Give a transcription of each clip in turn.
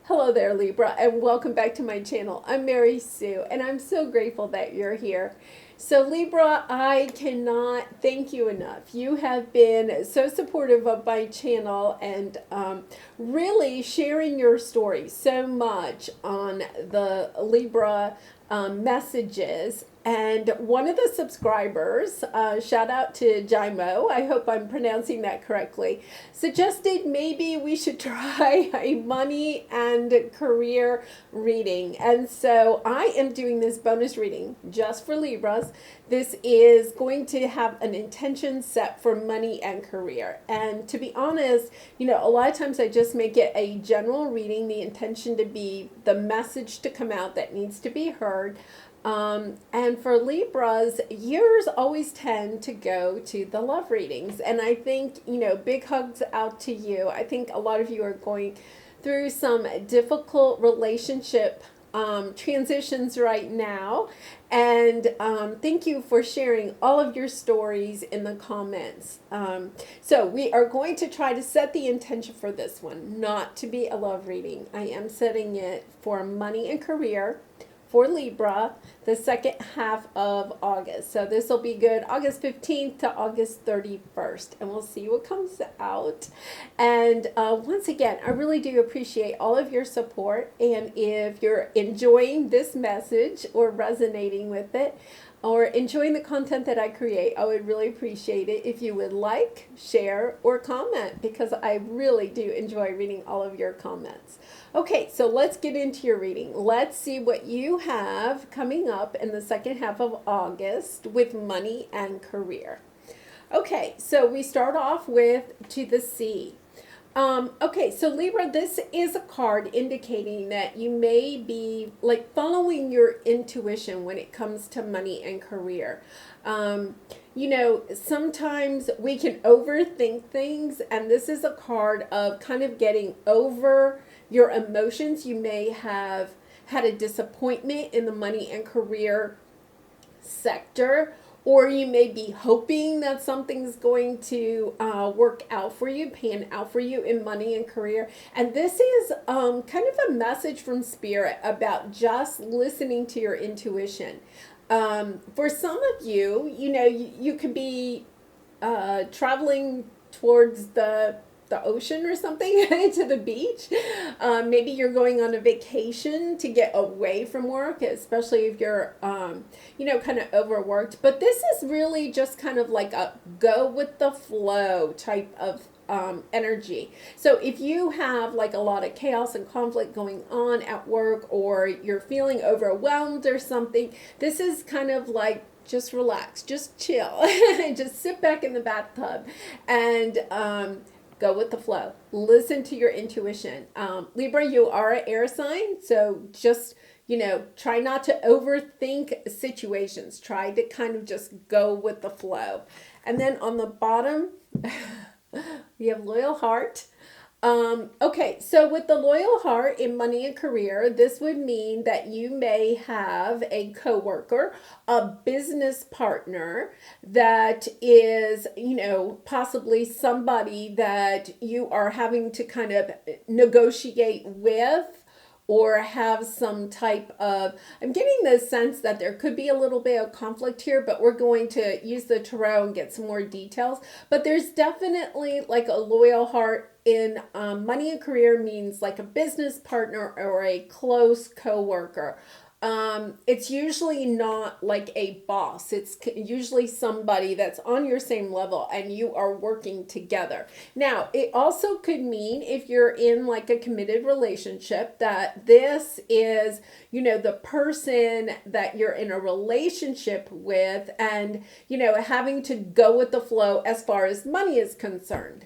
Hello there, Libra, and welcome back to my channel. I'm Mary Sue, and I'm so grateful that you're here. So, Libra, I cannot thank you enough. You have been so supportive of my channel and really sharing your story so much on the Libra messages. And one of the subscribers, shout out to Jaimo, I hope I'm pronouncing that correctly, suggested maybe we should try a money and career reading. And so I am doing this bonus reading just for Libras. This is going to have an intention set for money and career. And to be honest, a lot of times I just make it a general reading, the intention to be the message to come out that needs to be heard. And for Libras, years always tend to go to the love readings. And I think, big hugs out to you. I think a lot of you are going through some difficult relationship transitions right now. And thank you for sharing all of your stories in the comments. So we are going to try to set the intention for this one, not to be a love reading. I am setting it for money and career for Libra, the second half of August. So this will be good August 15th to August 31st, and we'll see what comes out. And once again, I really do appreciate all of your support. And if you're enjoying this message or resonating with it, or enjoying the content that I create, I would really appreciate it if you would like, share, or comment, because I really do enjoy reading all of your comments. Okay, so let's get into your reading. Let's see what you have coming up in the second half of August with money and career. Okay, so we start off with To the Sea. Okay, so Libra, this is a card indicating that you may be like following your intuition when it comes to money and career. Sometimes we can overthink things, and this is a card of kind of getting over your emotions. You may have had a disappointment in the money and career sector, or you may be hoping that something's going to work out for you, pan out for you in money and career. And this is kind of a message from Spirit about just listening to your intuition. For some of you, you could be traveling towards the ocean or something, to the beach. Maybe you're going on a vacation to get away from work, especially if you're, kind of overworked. But this is really just kind of like a go with the flow type of energy. So if you have like a lot of chaos and conflict going on at work, or you're feeling overwhelmed or something, this is kind of like just relax, just chill, just sit back in the bathtub and go with the flow. Listen to your intuition. Libra, you are an air sign, so just, try not to overthink situations. Try to kind of just go with the flow. And then on the bottom, we have Loyal Heart. Okay, so with the Loyal Heart in money and career, this would mean that you may have a coworker, a business partner that is, possibly somebody that you are having to kind of negotiate with, or have some type of, I'm getting the sense that there could be a little bit of conflict here, but we're going to use the tarot and get some more details. But there's definitely like a loyal heart in money and career, means like a business partner or a close coworker. It's usually not like a boss. It's usually somebody that's on your same level and you are working together. Now, it also could mean, if you're in like a committed relationship, that this is, the person that you're in a relationship with, and, having to go with the flow as far as money is concerned.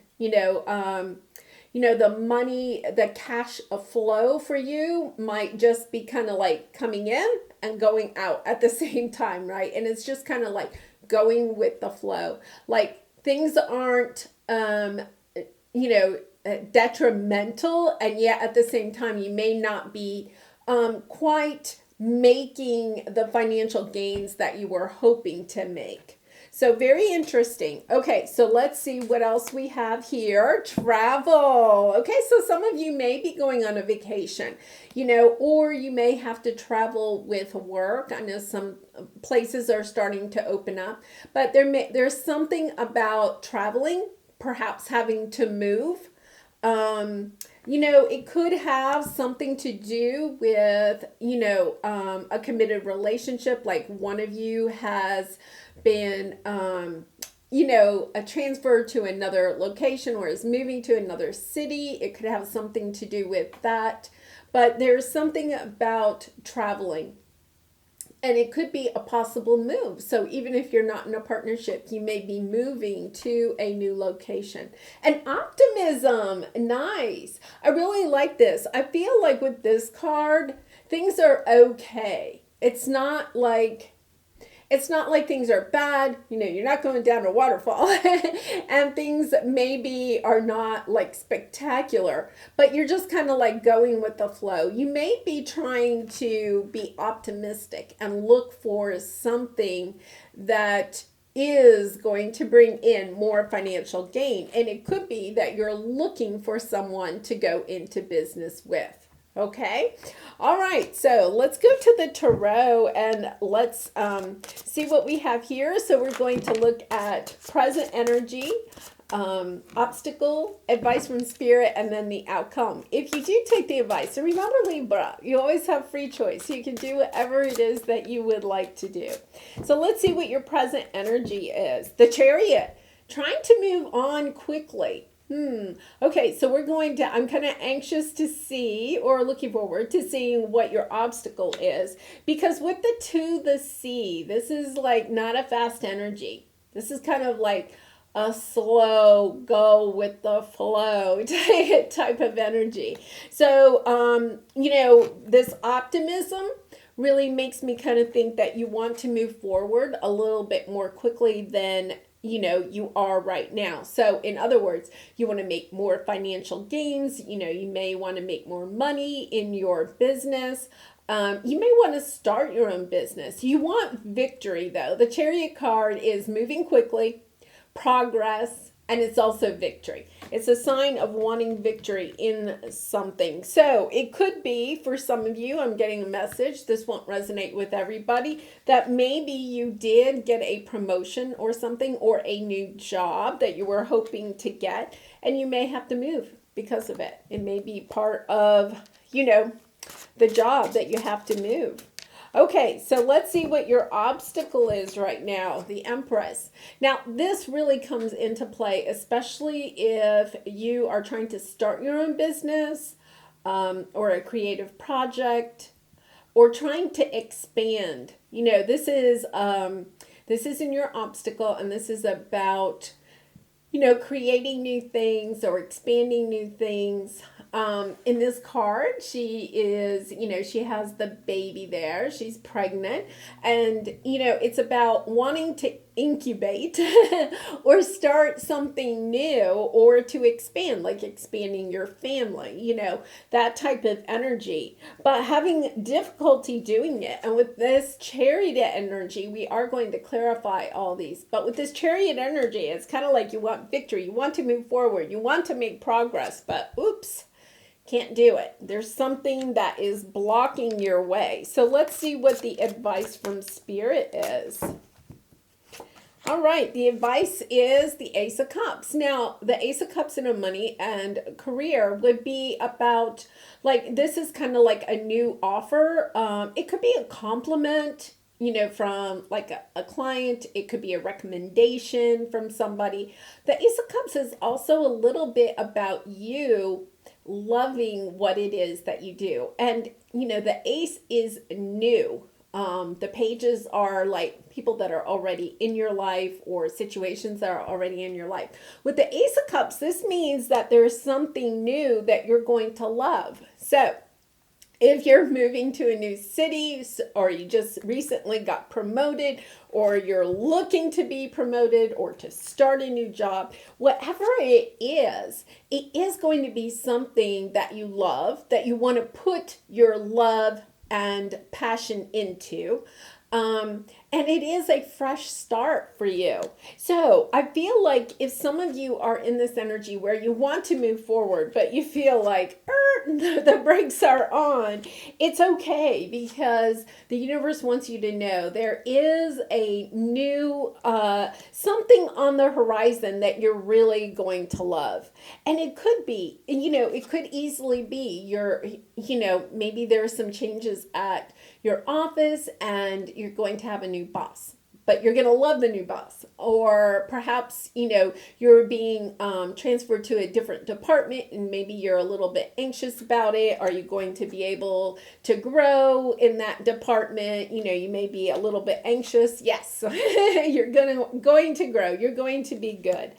The money, the cash flow for you might just be kind of like coming in and going out at the same time, right? And it's just kind of like going with the flow. Like things aren't, detrimental, and yet at the same time, you may not be quite making the financial gains that you were hoping to make. So very interesting. Okay, so let's see what else we have here. Travel. Okay, so some of you may be going on a vacation, or you may have to travel with work. I know some places are starting to open up, but there's something about traveling, perhaps having to move. It could have something to do with, a committed relationship, like one of you has been, a transfer to another location or is moving to another city. It could have something to do with that. But there's something about traveling. And it could be a possible move. So even if you're not in a partnership, you may be moving to a new location. And optimism, nice. I really like this. I feel like with this card, things are okay. It's not like things are bad. You're not going down a waterfall and things maybe are not like spectacular, but you're just kind of like going with the flow. You may be trying to be optimistic and look for something that is going to bring in more financial gain. And it could be that you're looking for someone to go into business with. Okay. All right. So let's go to the tarot and let's see what we have here. So we're going to look at present energy, obstacle, advice from spirit, and then the outcome. If you do take the advice, so remember Libra, you always have free choice. You can do whatever it is that you would like to do. So let's see what your present energy is. The Chariot, trying to move on quickly. Okay, so I'm kind of anxious to see, or looking forward to seeing what your obstacle is, because with the sea, this is like not a fast energy. This is kind of like a slow, go with the flow type of energy. So, this optimism really makes me kind of think that you want to move forward a little bit more quickly than you are right now. So in other words, you want to make more financial gains. You may want to make more money in your business. You may want to start your own business. You want victory though. The Chariot card is moving quickly, progress, and it's also victory. It's a sign of wanting victory in something. So it could be, for some of you, I'm getting a message, this won't resonate with everybody, that maybe you did get a promotion or something, or a new job that you were hoping to get, and you may have to move because of it. It may be part of, the job that you have to move. Okay, so let's see what your obstacle is right now, the Empress. Now, this really comes into play, especially if you are trying to start your own business, or a creative project, or trying to expand. This is in your obstacle, and this is about, creating new things or expanding new things. In this card, she is, she has the baby there. She's pregnant. And, it's about wanting to incubate or start something new, or to expand, like expanding your family, that type of energy, but having difficulty doing it. And with this Chariot energy, we are going to clarify all these. But with this Chariot energy, it's kind of like you want victory. You want to move forward. You want to make progress, but oops. Can't do it. There's something that is blocking your way. So let's see what the advice from Spirit is. All right, the advice is the Ace of Cups. Now, the Ace of Cups in a money and career would be about, like, this is kind of like a new offer. It could be a compliment, from like a client. It could be a recommendation from somebody. The Ace of Cups is also a little bit about you loving what it is that you do. And, the Ace is new. The pages are like people that are already in your life, or situations that are already in your life. With the Ace of Cups, this means that there's something new that you're going to love. So if you're moving to a new city, or you just recently got promoted, or you're looking to be promoted, or to start a new job, whatever it is going to be something that you love, that you want to put your love and passion into. And it is a fresh start for you. So I feel like if some of you are in this energy where you want to move forward, but you feel like the brakes are on, it's okay, because the universe wants you to know there is a new something on the horizon that you're really going to love. And it could be, it could easily be maybe there are some changes at your office and you're going to have a new boss, but you're going to love the new boss. Or perhaps, you're being transferred to a different department and maybe you're a little bit anxious about it. Are you going to be able to grow in that department? You may be a little bit anxious. Yes, you're going to grow. You're going to be good.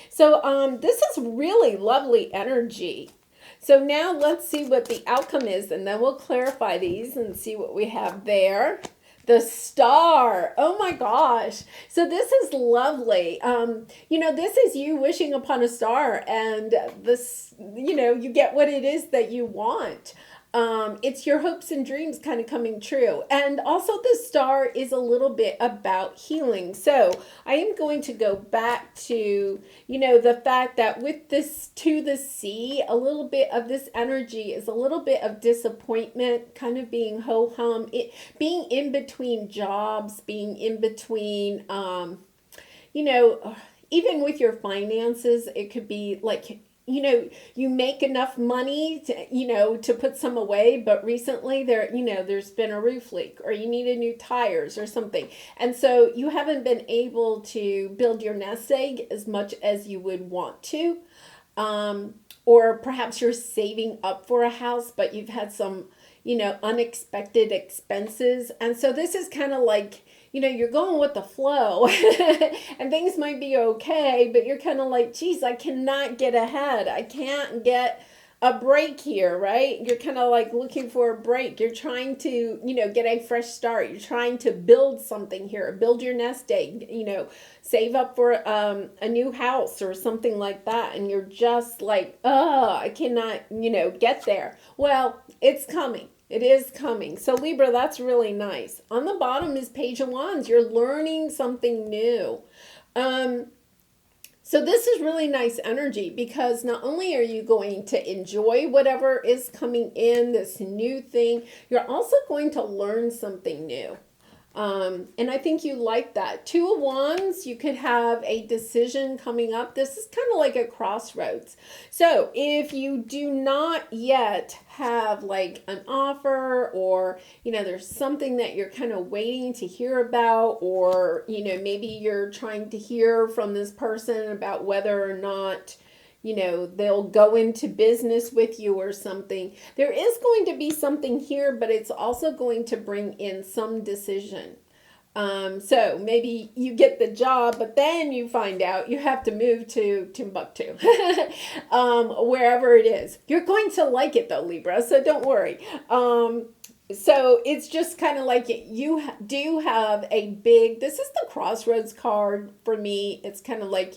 So this is really lovely energy. So now let's see what the outcome is, and then we'll clarify these and see what we have there. The star. Oh my gosh. So this is lovely. This is you wishing upon a star, and this, you get what it is that you want. It's your hopes and dreams kind of coming true. And also the star is a little bit about healing. So I am going to go back to, the fact that with this to the sea, a little bit of this energy is a little bit of disappointment, kind of being ho-hum, being in between jobs, being in between, even with your finances, it could be like, you make enough money to put some away, but recently there's been a roof leak, or you needed new tires or something. And so you haven't been able to build your nest egg as much as you would want to. Or perhaps you're saving up for a house, but you've had some, unexpected expenses. And so this is kind of like, you're going with the flow and things might be okay, but you're kind of like, geez, I cannot get ahead. I can't get a break here, right? You're kind of like looking for a break. You're trying to, get a fresh start. You're trying to build something here, build your nest egg, save up for a new house or something like that. And you're just like, I cannot, get there. Well, it's coming. It is coming. So Libra, that's really nice. On the bottom is Page of Wands. You're learning something new. So this is really nice energy, because not only are you going to enjoy whatever is coming in, this new thing, you're also going to learn something new. And I think you like that. Two of Wands, you could have a decision coming up. This is kind of like a crossroads. So if you do not yet have like an offer, or, there's something that you're kind of waiting to hear about, or, maybe you're trying to hear from this person about whether or not they'll go into business with you or something. There is going to be something here, but it's also going to bring in some decision. So maybe you get the job, but then you find out you have to move to Timbuktu, wherever it is. You're going to like it though, Libra, so don't worry. So it's just kind of like you do have this is the crossroads card for me. It's kind of like,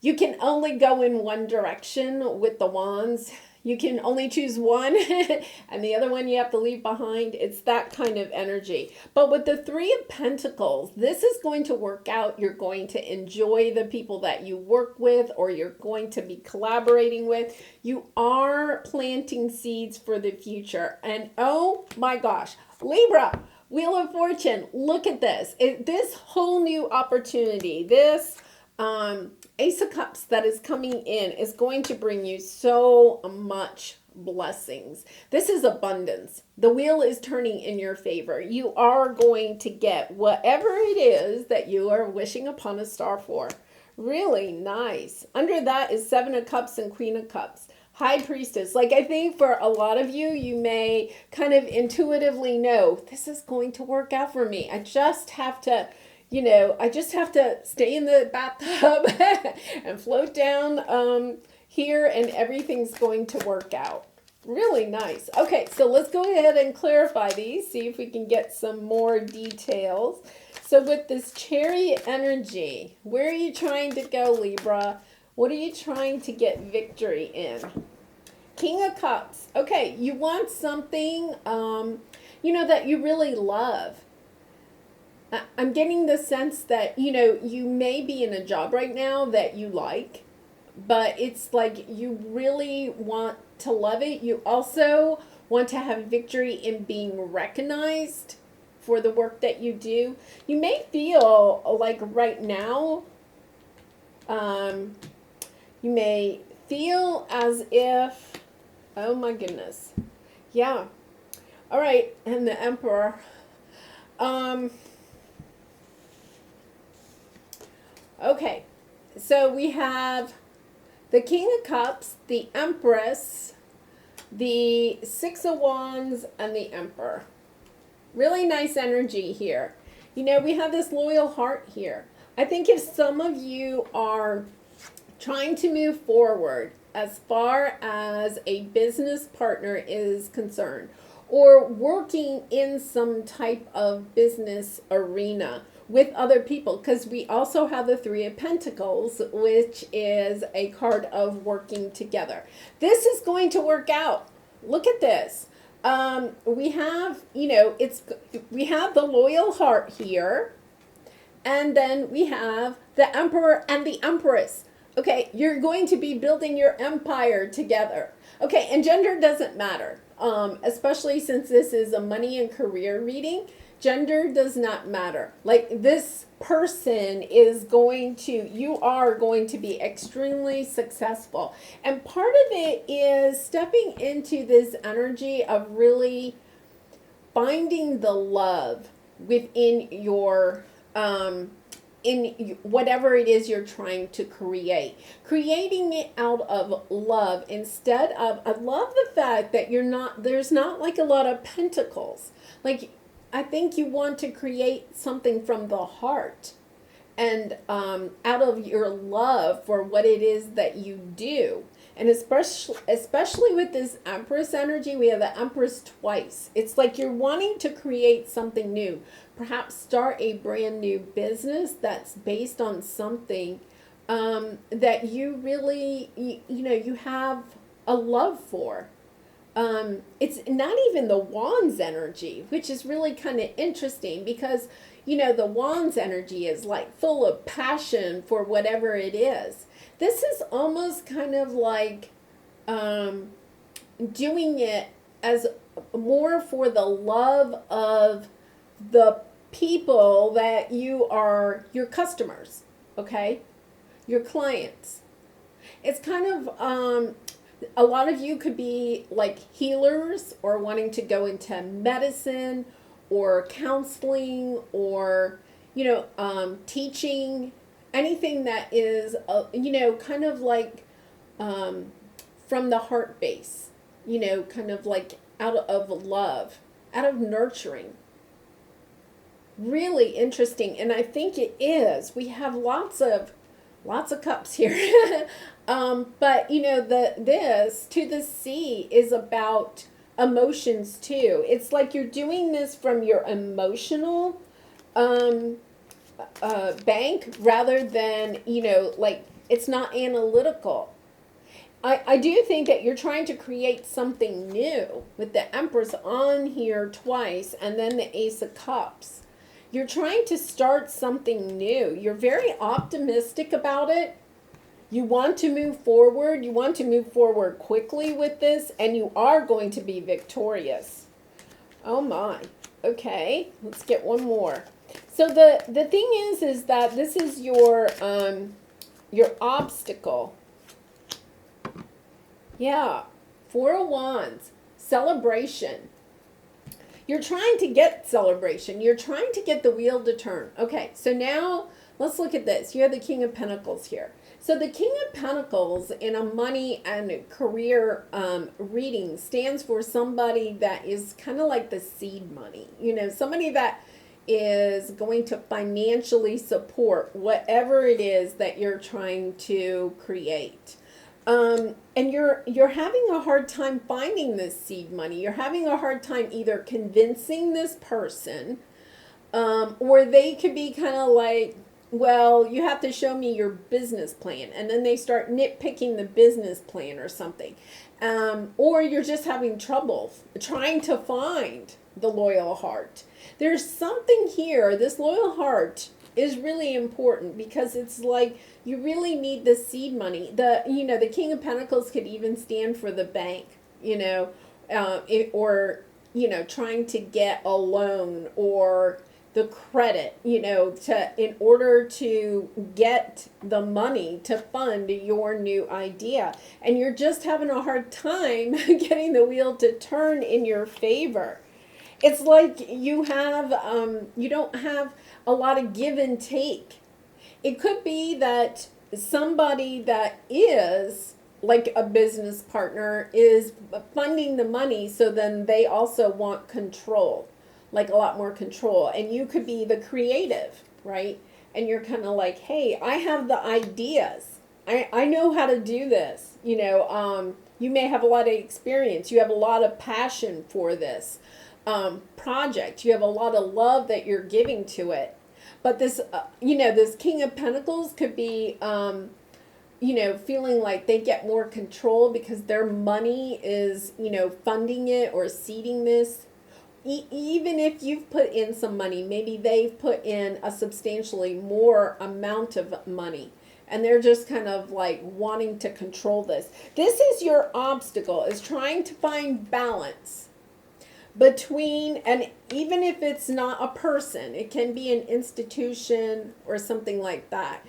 you can only go in one direction with the wands. You can only choose one, and the other one you have to leave behind. It's that kind of energy. But with the Three of Pentacles, this is going to work out. You're going to enjoy the people that you work with, or you're going to be collaborating with. You are planting seeds for the future. And oh my gosh, Libra, Wheel of Fortune, look at this. This whole new opportunity, this Ace of Cups that is coming in is going to bring you so much blessings. This is abundance. The wheel is turning in your favor. You are going to get whatever it is that you are wishing upon a star for. Really nice. Under that is Seven of Cups and Queen of Cups. High Priestess. Like, I think for a lot of you, you may kind of intuitively know, this is going to work out for me. I just have to stay in the bathtub and float down here, and everything's going to work out. Really nice. Okay, so let's go ahead and clarify these, see if we can get some more details. So with this Chariot energy, where are you trying to go, Libra? What are you trying to get victory in? King of Cups. Okay, you want something, that you really love. I'm getting the sense that, you know, you may be in a job right now that you like, but it's like you really want to love it. You also want to have victory in being recognized for the work that you do. You may feel like right now, um, you may feel as if, oh my goodness. Yeah. All right. And the Emperor. Um, okay. So we have the King of Cups, the Empress, the Six of Wands, and the Emperor. Really nice energy here. You know, we have this loyal heart here. I think if some of you are trying to move forward as far as a business partner is concerned, or working in some type of business arena with other people, because we also have the Three of Pentacles, which is a card of working together. This is going to work out. Look at this. We have, you know, we have the loyal heart here, and then we have the Emperor and the Empress. Okay, you're going to be building your empire together. Okay, and gender doesn't matter, especially since this is a money and career reading. Gender does not matter. Like, this person is going to, you are going to be extremely successful. And part of it is stepping into this energy of really finding the love within your, in whatever it is you're trying to create. Creating it out of love instead of, I love the fact that there's not like a lot of pentacles. Like, I think you want to create something from the heart and out of your love for what it is that you do. And especially with this Empress energy, we have the Empress twice. It's like you're wanting to create something new. Perhaps start a brand new business that's based on something that you really, you know, you have a love for. It's not even the Wands energy, which is really kind of interesting because, you know, the Wands energy is like full of passion for whatever it is. This is almost kind of like doing it as more for the love of the people that you are, your customers, okay? Your clients. It's kind of, a lot of you could be like healers or wanting to go into medicine or counseling or, you know, teaching, anything that is, you know, kind of like from the heart base, you know, kind of like out of love, out of nurturing. Really interesting. And I think it is. We have lots of cups here. But you know, this to the sea is about emotions too. It's like you're doing this from your emotional bank rather than, you know, like it's not analytical. I do think that you're trying to create something new with the Empress on here twice and then the Ace of Cups. You're trying to start something new. You're very optimistic about it. You want to move forward. You want to move forward quickly with this, and you are going to be victorious. Oh my. Okay, let's get one more. So the thing is that this is your obstacle. Yeah, Four of Wands, celebration. You're trying to get celebration. You're trying to get the wheel to turn. Okay, so now let's look at this. You have the King of Pentacles here. So the King of Pentacles in a money and career reading stands for somebody that is kind of like the seed money. You know, somebody that is going to financially support whatever it is that you're trying to create. And you're having a hard time finding this seed money. You're having a hard time either convincing this person, or they could be kind of like, well, you have to show me your business plan. And then they start nitpicking the business plan or something. Or you're just having trouble trying to find the loyal heart. There's something here, this loyal heart is really important because it's like you really need the seed money. The King of Pentacles could even stand for the bank, or trying to get a loan or the credit, in order to get the money to fund your new idea. And you're just having a hard time getting the wheel to turn in your favor. It's like you don't have a lot of give and take. It could be that somebody that is like a business partner is funding the money, so then they also want control, like a lot more control. And you could be the creative, right? And you're kind of like, hey, I have the ideas. I know how to do this. You may have a lot of experience. You have a lot of passion for this project. You have a lot of love that you're giving to it. But this, this King of Pentacles could be, feeling like they get more control because their money is, funding it or seeding this. Even if you've put in some money, maybe they've put in a substantially more amount of money. And they're just kind of like wanting to control this. This is your obstacle, is trying to find balance between, and even if it's not a person, it can be an institution or something like that.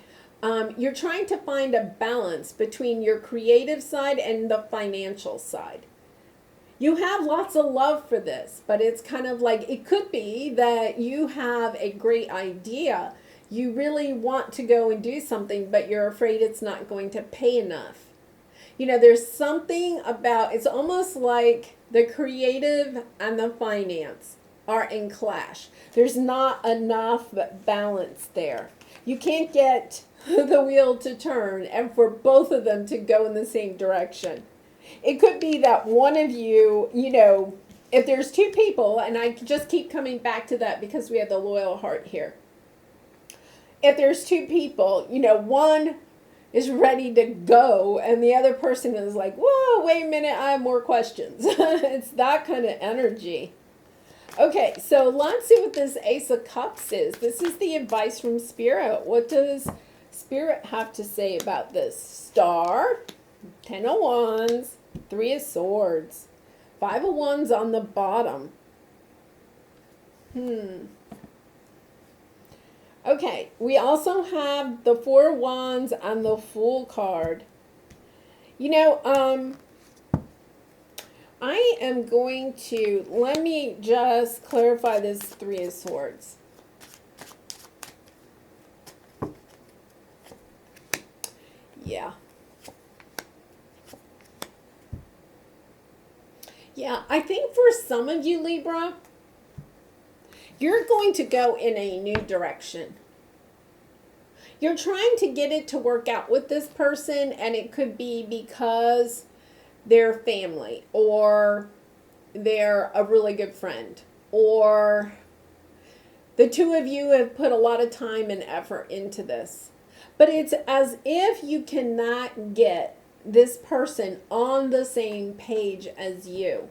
You're trying to find a balance between your creative side and the financial side. You have lots of love for this, but it's kind of like, it could be that you have a great idea. You really want to go and do something, but you're afraid it's not going to pay enough. There's something about, it's almost like the creative and the finance are in clash. There's not enough balance there. You can't get the wheel to turn and for both of them to go in the same direction. It could be that one of you, if there's two people, and I just keep coming back to that because we have the loyal heart here. If there's two people, one is ready to go and the other person is like, whoa, wait a minute, I have more questions. It's that kind of energy. Okay, so let's see what this Ace of Cups is. This is the advice from Spirit. What does Spirit have to say about this? Star, 10 of Wands, 3 of Swords, 5 of Wands on the bottom. Okay, we also have the 4 of Wands and the Fool card. I am going to, let me just clarify this 3 of Swords. Yeah. Yeah, I think for some of you, Libra, you're going to go in a new direction. You're trying to get it to work out with this person, and it could be because they're family, or they're a really good friend, or the two of you have put a lot of time and effort into this. But it's as if you cannot get this person on the same page as you.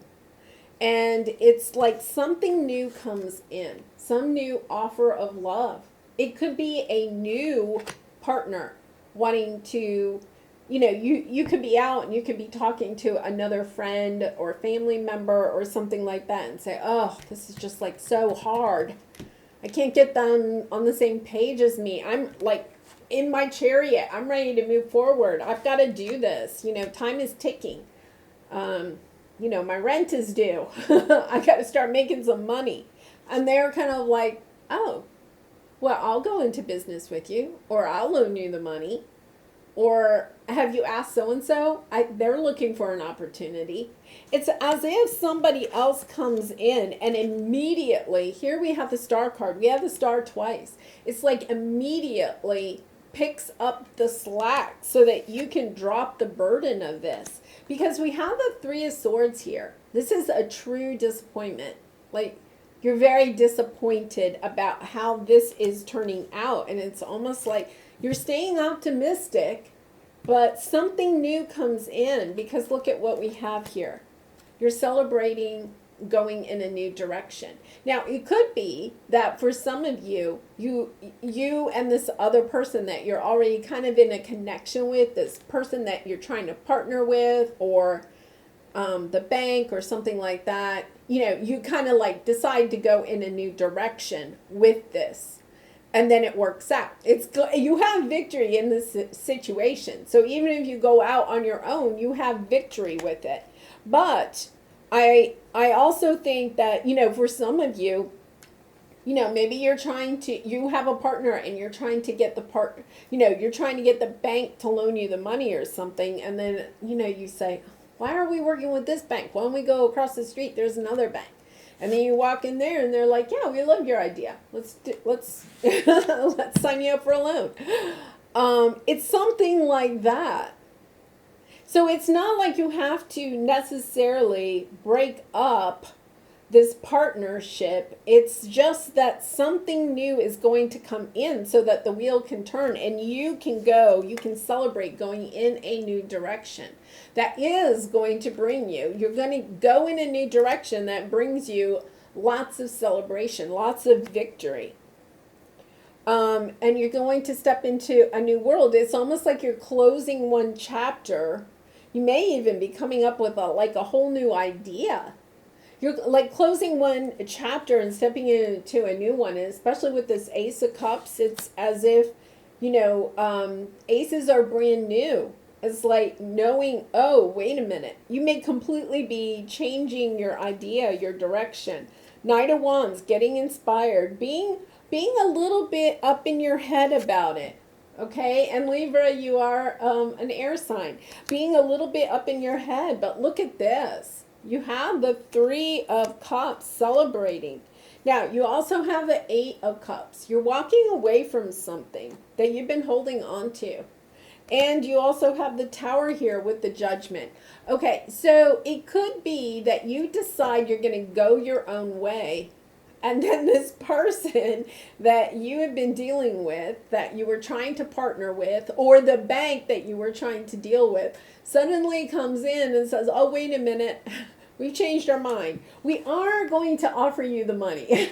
And it's like something new comes in, some new offer of love. It could be a new partner wanting to, you could be out and you could be talking to another friend or family member or something like that and say, oh, this is just like so hard. I can't get them on the same page as me. I'm like in my chariot. I'm ready to move forward. I've got to do this. Time is ticking. My rent is due. I got to start making some money. And they're kind of like, oh, well, I'll go into business with you, or I'll loan you the money, or have you asked so-and-so? They're looking for an opportunity. It's as if somebody else comes in and immediately, here we have the Star card. We have the Star twice. It's like immediately picks up the slack so that you can drop the burden of this. Because we have the 3 of Swords here. This is a true disappointment. Like, You're very disappointed about how this is turning out. And it's almost like you're staying optimistic, but something new comes in, because look at what we have here. You're celebrating going in a new direction. Now, it could be that for some of you, you and this other person that you're already kind of in a connection with, this person that you're trying to partner with, or the bank or something like that, you kind of like decide to go in a new direction with this, and then it works out. You have victory in this situation. So even if you go out on your own, you have victory with it. But I also think that, for some of you, maybe you have a partner and you're trying to get you're trying to get the bank to loan you the money or something. And then, you say, why are we working with this bank? Why don't we go across the street? There's another bank. And then you walk in there and they're like, yeah, we love your idea. Let's let's sign you up for a loan. It's something like that. So it's not like you have to necessarily break up this partnership. It's just that something new is going to come in so that the wheel can turn and you can celebrate going in a new direction. That is going to bring you're going to go in a new direction that brings you lots of celebration, lots of victory. And you're going to step into a new world. It's almost like you're closing one chapter. You may even be coming up with a whole new idea. You're like closing one chapter and stepping into a new one. And especially with this Ace of Cups, it's as if, aces are brand new. It's like knowing, oh, wait a minute. You may completely be changing your idea, your direction. Knight of Wands, getting inspired, being a little bit up in your head about it. Okay, and Libra, you are an air sign. Being a little bit up in your head, but look at this. You have the Three of Cups celebrating. Now, you also have the Eight of Cups. You're walking away from something that you've been holding on to. And you also have the Tower here with the Judgment. Okay, so it could be that you decide you're going to go your own way. And then this person that you have been dealing with, that you were trying to partner with, or the bank that you were trying to deal with, suddenly comes in and says, oh, wait a minute, we've changed our mind. We are going to offer you the money.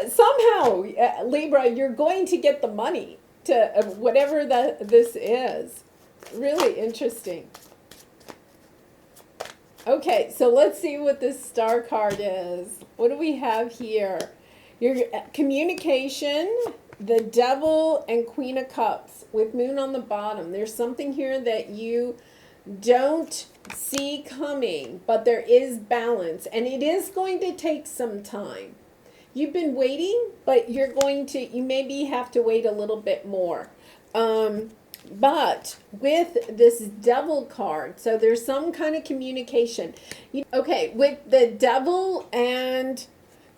Somehow, Libra, you're going to get the money to whatever this is. Really interesting. Okay, so let's see what this Star card is. What do we have here? Your communication, the Devil, and Queen of Cups with Moon on the bottom. There's something here that you don't see coming, but there is balance, and it is going to take some time. You've been waiting, but you maybe have to wait a little bit more. But with this Devil card, so there's some kind of communication. Okay, with the Devil and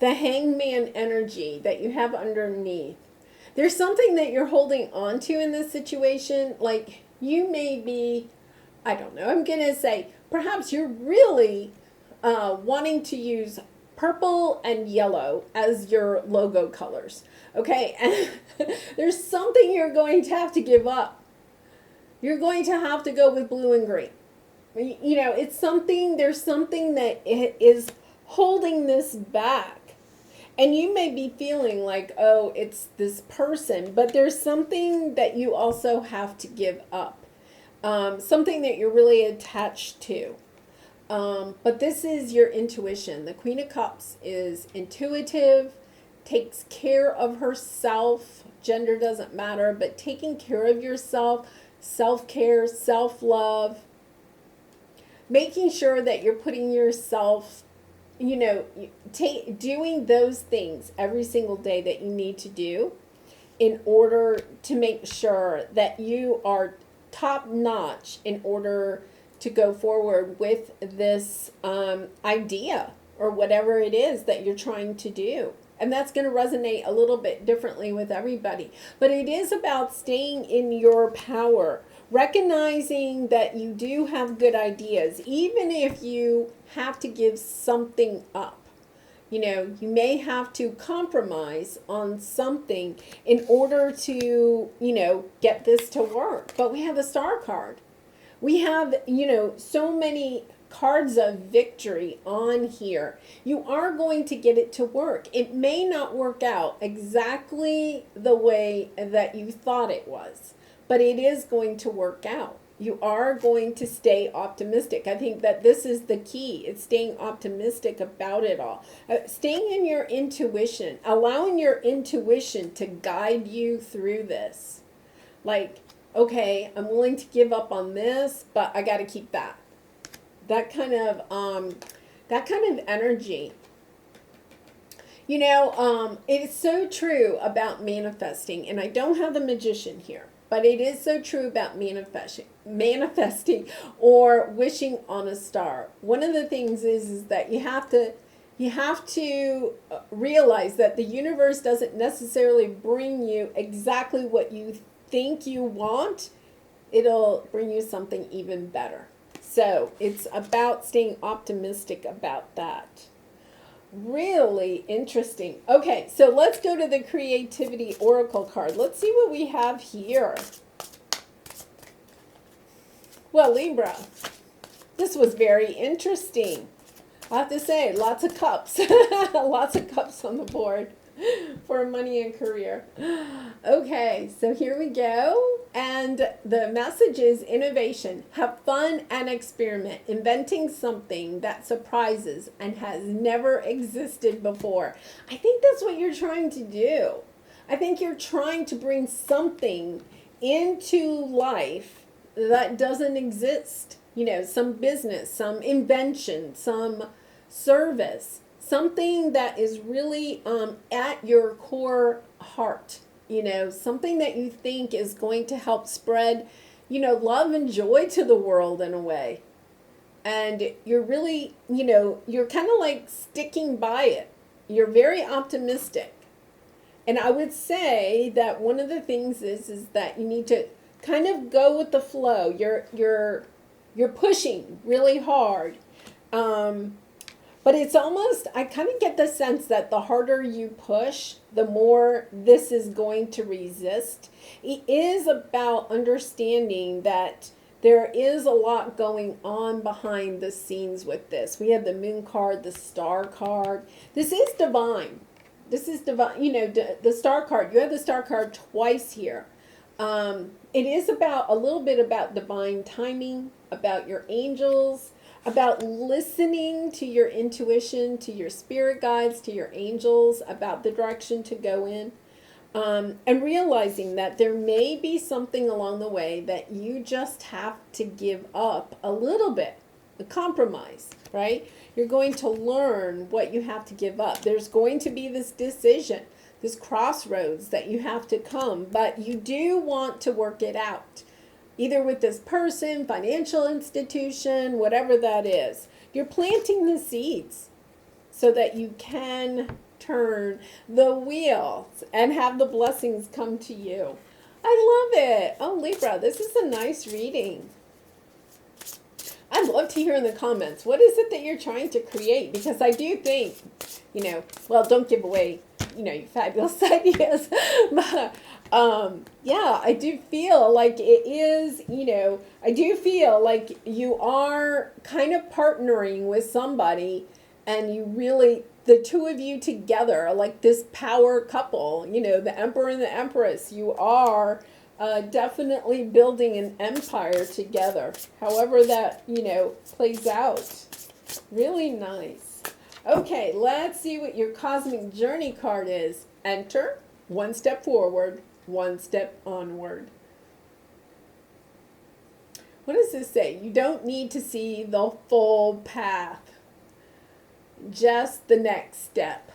the Hangman energy that you have underneath, there's something that you're holding on to in this situation. Like you may be, I don't know, I'm going to say, perhaps you're really wanting to use purple and yellow as your logo colors. Okay, and there's something you're going to have to give up. You're going to have to go with blue and green. It's something, there's something that is holding this back. And you may be feeling like, oh, it's this person, but there's something that you also have to give up. Something that you're really attached to. But this is your intuition. The Queen of Cups is intuitive, takes care of herself. Gender doesn't matter, but taking care of yourself, self-care, self-love, making sure that you're putting yourself, doing those things every single day that you need to do in order to make sure that you are top-notch in order to go forward with this idea or whatever it is that you're trying to do. And that's going to resonate a little bit differently with everybody. But it is about staying in your power recognizing that you do have good ideas, even if you have to give something up. You know, you may have to compromise on something in order to, get this to work. But we have a star card. We have, so many cards of victory on here. You are going to get it to work. It may not work out exactly the way that you thought it was, but it is going to work out. You are going to stay optimistic. I think that this is the key. It's staying optimistic about it all. Staying in your intuition, allowing your intuition to guide you through this. Like, okay, I'm willing to give up on this, but I got to keep that. That kind of energy. It is so true about manifesting, and I don't have the magician here. But it is so true about manifesting or wishing on a star. One of the things is that you have to realize that the universe doesn't necessarily bring you exactly what you think you want. It'll bring you something even better. So it's about staying optimistic about that. Really interesting. Okay, so let's go to the Creativity Oracle card. Let's see what we have here. Well, Libra, this was very interesting. I have to say, lots of cups. Lots of cups on the board for money and career. Okay, so here we go. And the message is innovation. Have fun and experiment. Inventing something that surprises and has never existed before. I think that's what you're trying to do. I think you're trying to bring something into life that doesn't exist. Some business, some invention, some service. Something that is really at your core heart. Something that you think is going to help spread, love and joy to the world in a way. And you're really, you're kind of like sticking by it. You're very optimistic. And I would say that one of the things is that you need to kind of go with the flow. You're pushing really hard. But it's almost, I kind of get the sense that the harder you push, the more this is going to resist. It is about understanding that there is a lot going on behind the scenes with this. We have the Moon card, the Star card. This is divine. This is divine. The Star card, you have the Star card twice here. It is about a little bit about divine timing, about your angels, about listening to your intuition, to your spirit guides, to your angels, about the direction to go in, and realizing that there may be something along the way that you just have to give up a little bit, a compromise, right? You're going to learn what you have to give up. There's going to be this decision, this crossroads that you have to come, but you do want to work it out. Either with this person, financial institution, whatever that is. You're planting the seeds so that you can turn the wheel and have the blessings come to you. I love it. Oh, Libra, this is a nice reading. I'd love to hear in the comments, what is it that you're trying to create? Because I do think, don't give away, your fabulous ideas. But, I do feel like it is, I do feel like you are kind of partnering with somebody, and you really, the two of you together are like this power couple, the Emperor and the Empress. You are definitely building an empire together, however that, plays out. Really nice. Okay, let's see what your Cosmic Journey card is. Enter, one step forward, one step onward. What does this say? You don't need to see the full path, just the next step.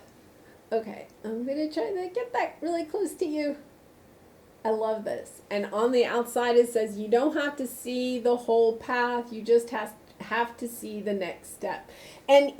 Okay, I'm going to try to get that really close to you. I love this. And on the outside it says you don't have to see the whole path, you just have to see the next step. And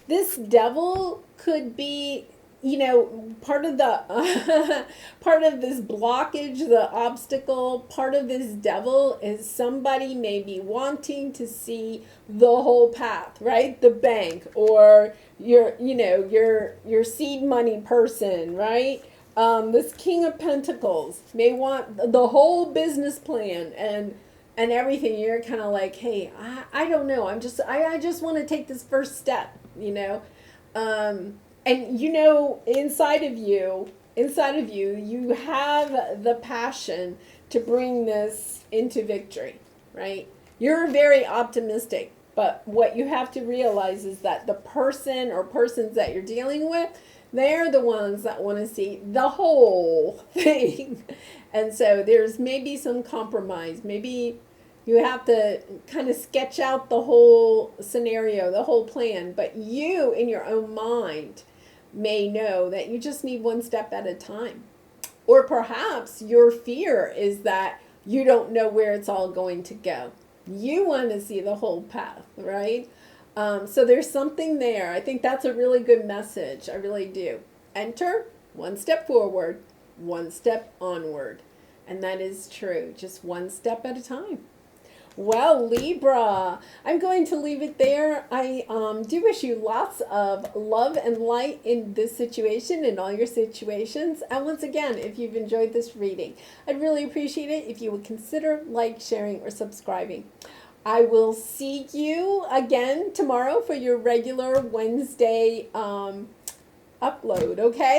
this devil could be, you know, part of the part of this blockage, the obstacle, part of this devil is somebody may be wanting to see the whole path, right? The bank, or your seed money person, right? This King of Pentacles may want the whole business plan and everything. You're kind of like, hey, I don't know. I just want to take this first step, you know. And you know, inside of you, you have the passion to bring this into victory, right? You're very optimistic, but what you have to realize is that the person or persons that you're dealing with, they're the ones that want to see the whole thing. And so there's maybe some compromise. Maybe you have to kind of sketch out the whole scenario, the whole plan, but you in your own mind may know that you just need one step at a time. Or perhaps your fear is that you don't know where it's all going to go. You want to see the whole path, right? So there's something there. I think that's a really good message. I really do. Enter, one step forward, one step onward. And that is true. Just one step at a time. Well, Libra, I'm going to leave it there. I do wish you lots of love and light in this situation and all your situations. And once again, if you've enjoyed this reading, I'd really appreciate it if you would consider like, sharing, or subscribing. I will see you again tomorrow for your regular Wednesday upload, okay?